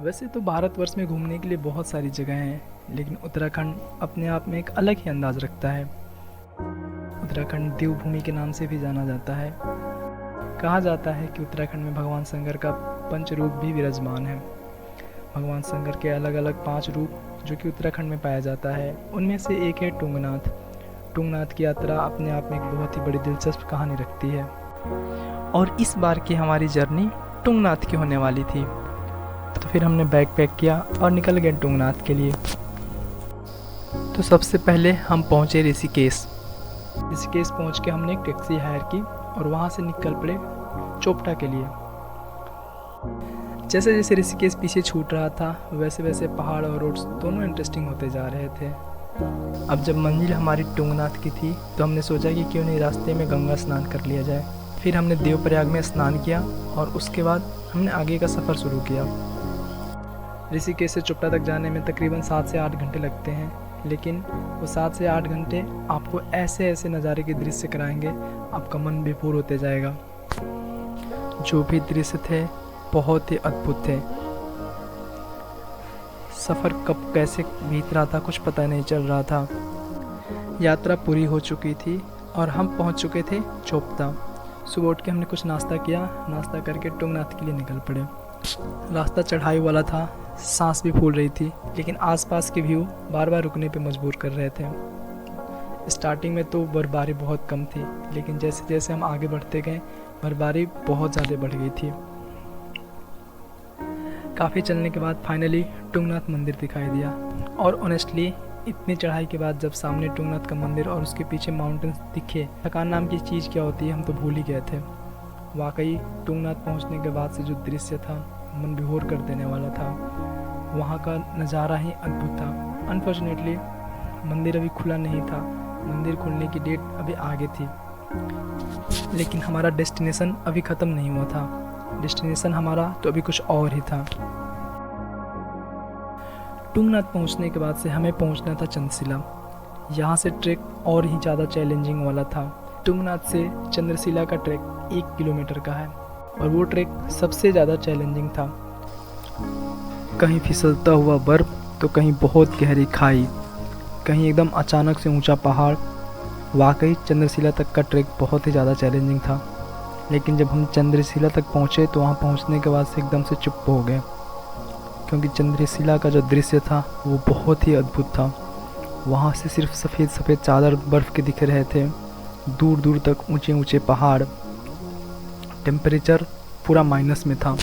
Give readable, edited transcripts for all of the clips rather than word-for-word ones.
वैसे तो भारतवर्ष में घूमने के लिए बहुत सारी जगह हैं, लेकिन उत्तराखंड अपने आप में एक अलग ही अंदाज़ रखता है। उत्तराखंड देवभूमि के नाम से भी जाना जाता है। कहा जाता है कि उत्तराखंड में भगवान शंकर का पंच रूप भी विराजमान है। भगवान शंकर के अलग अलग 5 रूप जो कि उत्तराखंड में पाया जाता है, उनमें से एक है टुंगनाथ। टुंगनाथ की यात्रा अपने आप में एक बहुत ही बड़ी दिलचस्प कहानी रखती है और इस बार की हमारी जर्नी टुंगनाथ की होने वाली थी। तो फिर हमने बैग पैक किया और निकल गए टुंगनाथ के लिए। तो सबसे पहले हम पहुंचे ऋषिकेश। ऋषिकेश पहुंच के हमने एक टैक्सी हायर की और वहां से निकल पड़े चोपटा के लिए। जैसे जैसे ऋषिकेश पीछे छूट रहा था, वैसे वैसे पहाड़ और रोड्स दोनों इंटरेस्टिंग होते जा रहे थे। अब जब मंजिल हमारी टुंगनाथ की थी तो हमने सोचा कि क्यों नहीं रास्ते में गंगा स्नान कर लिया जाए। फिर हमने देवप्रयाग में स्नान किया और उसके बाद हमने आगे का सफ़र शुरू किया। ऋषिकेश से चोपटा तक जाने में तकरीबन 7 से 8 घंटे लगते हैं, लेकिन वो 7 से 8 घंटे आपको ऐसे ऐसे नज़ारे के दृश्य कराएंगे, आपका मन विभोर होते जाएगा। जो भी दृश्य थे बहुत ही अद्भुत थे। सफ़र कब कैसे बीत रहा था कुछ पता नहीं चल रहा था। यात्रा पूरी हो चुकी थी और हम पहुंच चुके थे चोपता। सुबह उठ के हमने कुछ नाश्ता किया। नाश्ता करके टुंगनाथ के लिए निकल पड़े। रास्ता चढ़ाई वाला था, सांस भी फूल रही थी, लेकिन आसपास के व्यू बार बार रुकने पे मजबूर कर रहे थे। स्टार्टिंग में तो बर्फबारी बहुत कम थी, लेकिन जैसे जैसे हम आगे बढ़ते गए बर्फबारी बहुत ज़्यादा बढ़ गई थी। काफ़ी चलने के बाद फाइनली टुंगनाथ मंदिर दिखाई दिया और ऑनेस्टली इतनी चढ़ाई के बाद जब सामने टुंगनाथ का मंदिर और उसके पीछे माउंटेन्स दिखे, थकान नाम की चीज़ क्या होती है हम तो भूल ही गए थे। वाकई टुंगनाथ पहुंचने के बाद से जो दृश्य था मन विभोर कर देने वाला था। वहाँ का नज़ारा ही अद्भुत था। अनफॉर्चुनेटली मंदिर अभी खुला नहीं था, मंदिर खुलने की डेट अभी आगे थी, लेकिन हमारा डेस्टिनेशन अभी ख़त्म नहीं हुआ था। डेस्टिनेशन हमारा तो अभी कुछ और ही था। टुंगनाथ पहुंचने के बाद से हमें पहुंचना था चंद्रशिला। यहाँ से ट्रैक और ही ज़्यादा चैलेंजिंग वाला था। टुंगनाथ से चंद्रशिला का ट्रैक 1 किलोमीटर का है और वो ट्रैक सबसे ज़्यादा चैलेंजिंग था। कहीं फिसलता हुआ बर्फ़ तो कहीं बहुत गहरी खाई, कहीं एकदम अचानक से ऊंचा पहाड़। वाकई चंद्रशिला तक का ट्रैक बहुत ही ज़्यादा चैलेंजिंग था। लेकिन जब हम चंद्रशिला तक पहुँचे तो वहाँ पहुँचने के बाद से एकदम से चुप हो गए, क्योंकि चंद्रशिला का जो दृश्य था वो बहुत ही अद्भुत था। वहाँ से सिर्फ सफ़ेद सफ़ेद चादर बर्फ़ के दिख रहे थे, दूर दूर तक ऊंचे ऊंचे पहाड़। टेम्परेचर पूरा माइनस में था।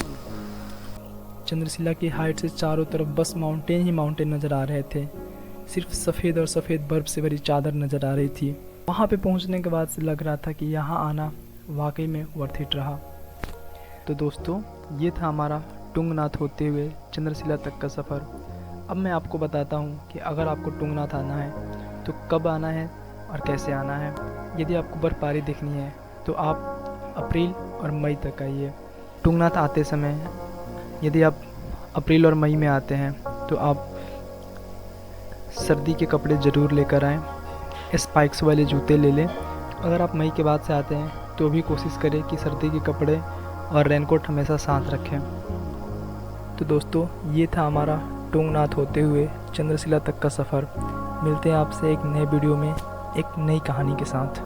चंद्रशिला की हाइट से चारों तरफ बस माउंटेन ही माउंटेन नज़र आ रहे थे। सिर्फ सफ़ेद और सफ़ेद बर्फ़ से भरी चादर नज़र आ रही थी। वहाँ पे पहुँचने के बाद से लग रहा था कि यहाँ आना वाकई में वर्थ इट रहा। तो दोस्तों, ये था हमारा टुंगनाथ होते हुए चंद्रशिला तक का सफ़र। अब मैं आपको बताता हूँ कि अगर आपको टुंगनाथ आना है तो कब आना है और कैसे आना है। यदि आपको बर्फ़बारी देखनी है तो आप अप्रैल और मई तक आइए। टुंगनाथ आते समय यदि आप अप्रैल और मई में आते हैं तो आप सर्दी के कपड़े ज़रूर लेकर आएँ। स्पाइक्स वाले जूते ले लें। अगर आप मई के बाद से आते हैं तो भी कोशिश करें कि सर्दी के कपड़े और रेनकोट हमेशा साथ रखें। तो दोस्तों, ये था हमारा टुंगनाथ होते हुए चंद्रशिला तक का सफ़र। मिलते हैं आपसे एक नए वीडियो में एक नई कहानी के साथ।